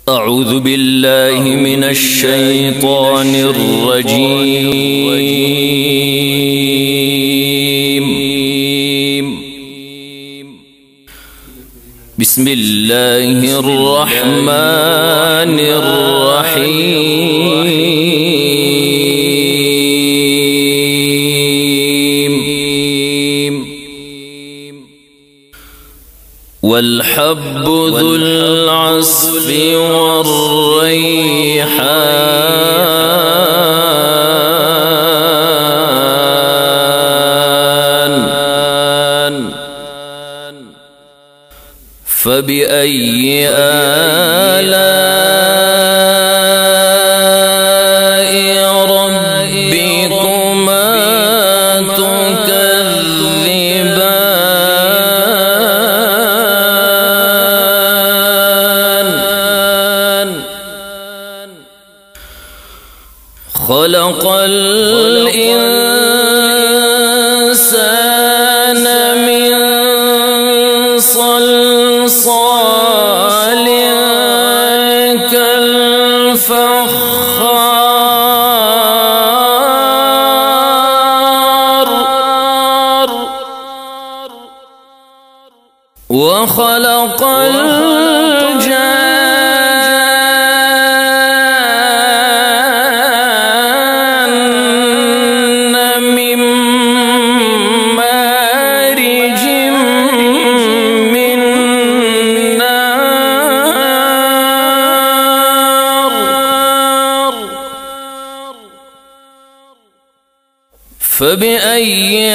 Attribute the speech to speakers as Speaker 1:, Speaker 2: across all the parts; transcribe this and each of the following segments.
Speaker 1: أعوذ بالله من الشيطان الرجيم. بسم الله الرحمن الرحيم. والحب ذو العصف والريحان فبأي آلاء ربكما تكذبان خلق الإنسان من صلصال كالفخار وخلق الجان من مارج من نار فبأي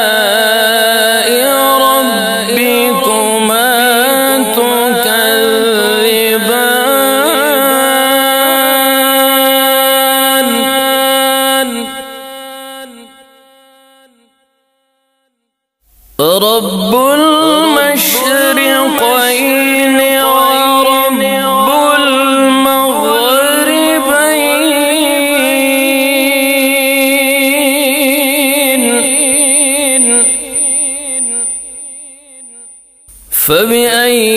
Speaker 1: آلاء ربكما تكذبان رب المشرقين ورب المغربين فبأي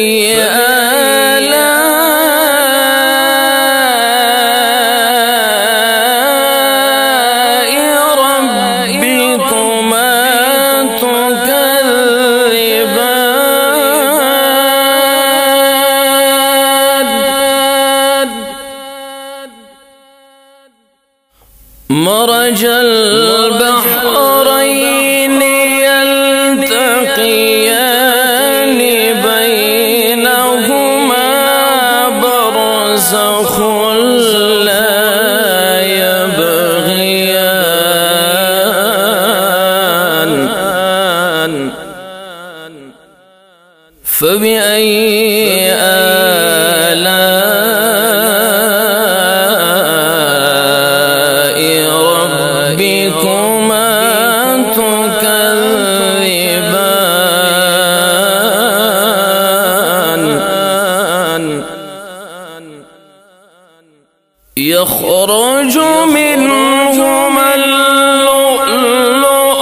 Speaker 1: آلاء ربكما تكذبان مرج البحرين يلتقيان بينهما برزخ لا يبغيان فبأي آلاء ربكما تكذبان يخرج منهما اللؤلؤ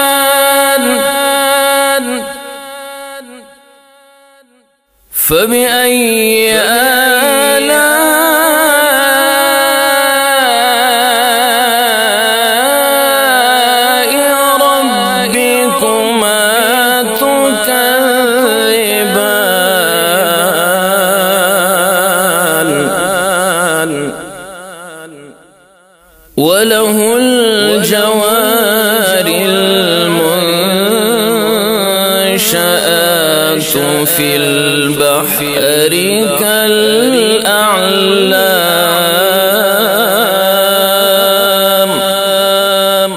Speaker 1: والمرجان فبأي آلاء ربكما تكذبان وله الجوار المنشآت في البحر كالأعلام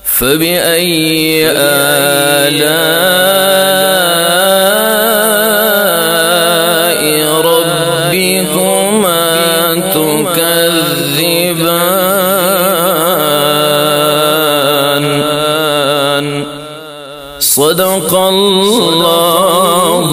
Speaker 1: فبأي آلاء ربكما تكذبان صدق الله